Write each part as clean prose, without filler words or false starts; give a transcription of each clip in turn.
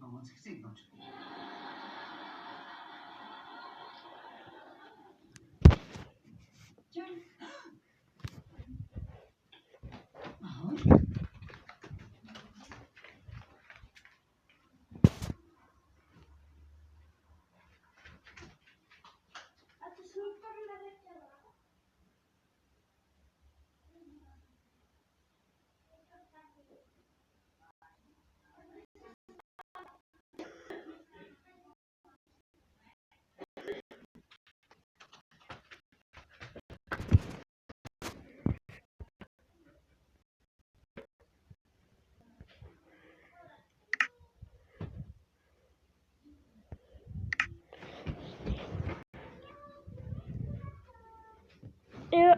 to moc chcípnout. Ahoj. A ty jsi mi tady nevěděla. Jo.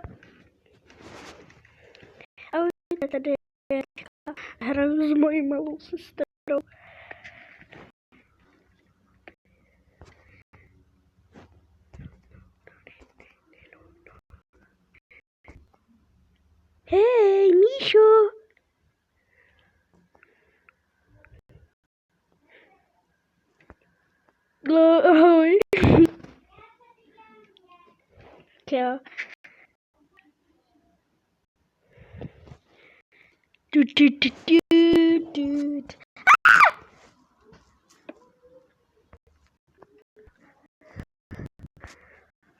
Ahoj, tady je hraju s mojí malou sestrou. Hej, Míšo! No, ahoj. Jo.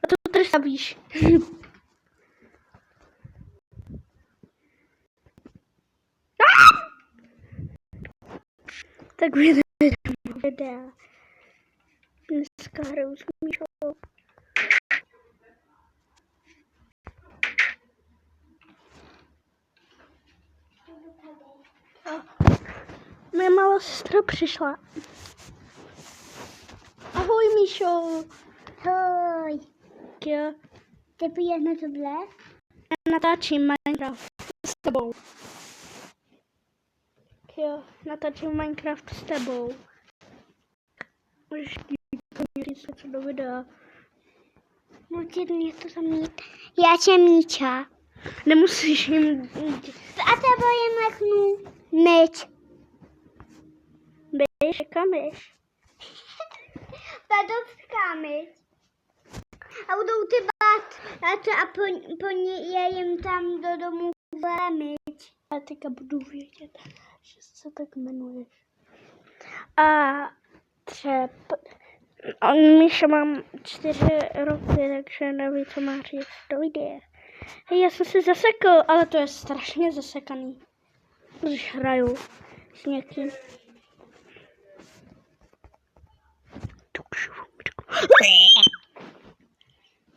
A co tady stavíš? Tak videa. Dneska hraju s Míšou. Moje malá sestra přišla. Ahoj, Míšo. Ahoj. Jo. Ty půjdeš na tohle? Natáčím Minecraft s tebou. Jo, natáčím Minecraft s tebou. Můžeš říct něco do videa. Můžete mě to zamít. Já jsem Míča. Nemusíš jim... A tebe jen leknu. Myč. Běž, kam běž? Pedovská myč. A budou ty bát. A po je jim tam do domu myč. Já teďka budu vědět, že se tak jmenuješ. A Míša mám 4 roky, takže neví, co má říct do videa. Hej, já jsem si zasekl, ale to je strašně zasekaný. Když hraju s někým.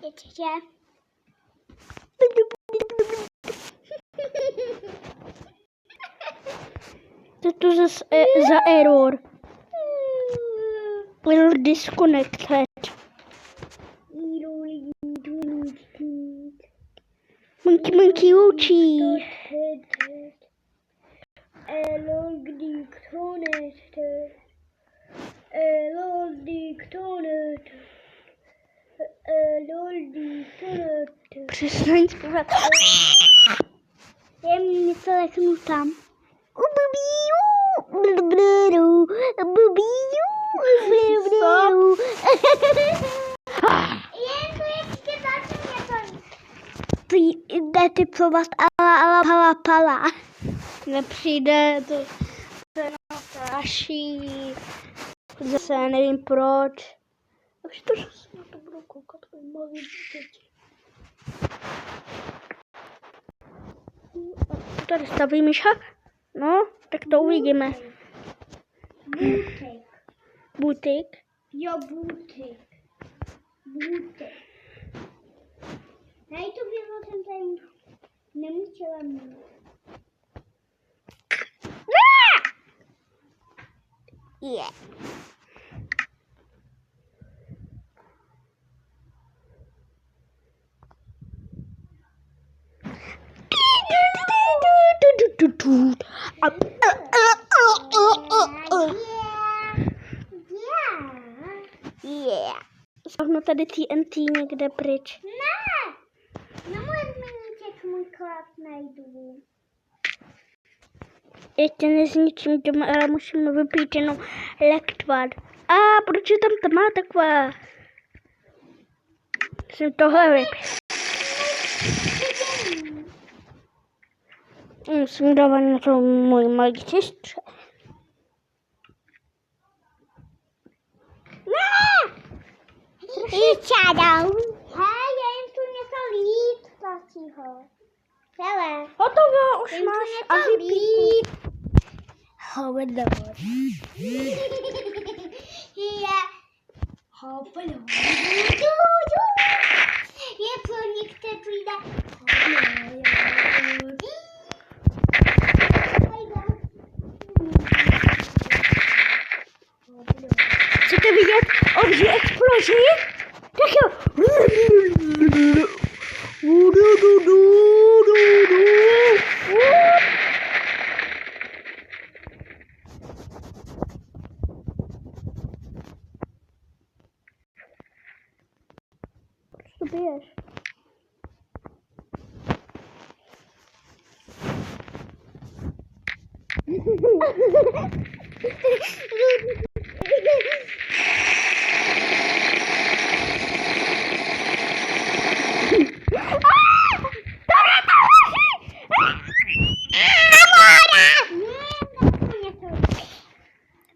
Ještě. Co je to za error? Error disconnected. Monkey učí. Přestaň zpívat. Je mi něco leknu tam. Jen to ještě začne něco. Jde typovat ala pala. Nepřijde, to je straší. Zase nevím proč. Už to, že se na to budu koukat, malý děti. Tady staví Míša? No, tak to uvidíme. Butik. Butik. Jo, butik. Hej, to bylo jsem tady nemusela mít. Yeah. Yeah. Stavno tady TNT někde pryč. Ne! Nemůžu změnit, jak můj klad najdu. ještě nezničím doma, ale musíme vypít jenom lektvar. A proč je tam ta má taková? Jsem tohle vypít. Musím dávat na to můj malý sestře. Čádou. Hej, já jim tu něco lít, placího. Hele. Hotovo, už Jim tu máš něco a vypít. lít. Hovedor. Je pro některé přijde. Chcete vidět obří explozi? Tak jo. Proč to biješ?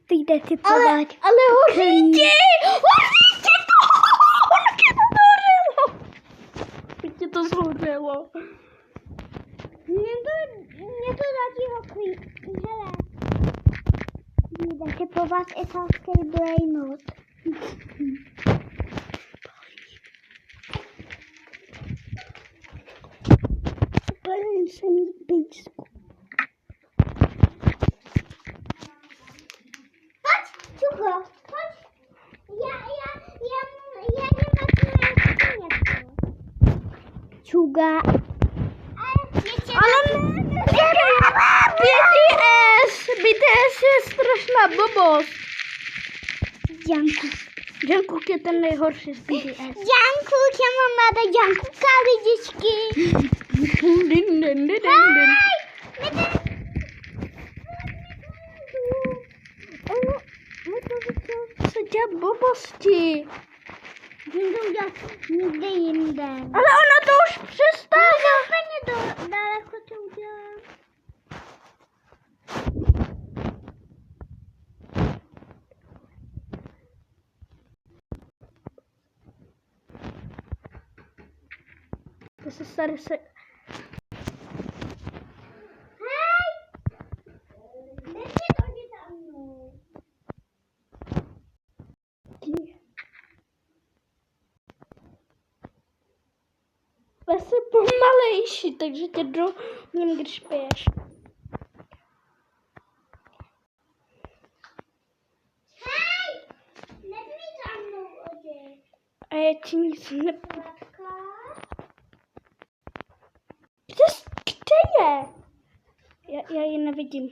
Ty jde si podat. Ale hoříte! Hoříte to! Mě to zhořelo. Mě to zatím hoklí. Hele. Jde si po vás italský brainot. Plně jsem jí píčku. Pojď, Čuko, pojď. Já nemám něco. Čuga. Ale ne, BTS je strašná blbost. Jungkook je ten nejhorší z BTS. Jungkook, já mám ráda Jungkooka, lidičky. Co dělá blbosti? Můžu udělat někde jinde. Ale ona to už přestává. Úplně daleko to udělám. To se starý se... Hej! Nechci to jít za mnou. Já jsem pomalejší, takže tě do něm, když piješ. Hej! Nesmí za mnou odjet. A já ti nic nepůjdu. Látka. Kde je? Já ji nevidím.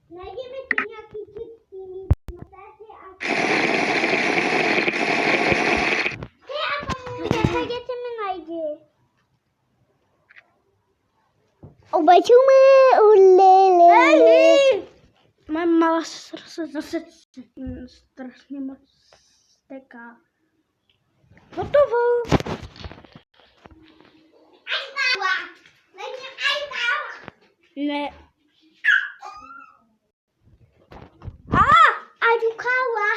Najdeme si nějaký čistý matéři a... Ty a pomůže, děti mi najdi. Obačume, ulele. Moje malá sestra se zase strašně moc steká. Hotovo. Ne. A jdu káva.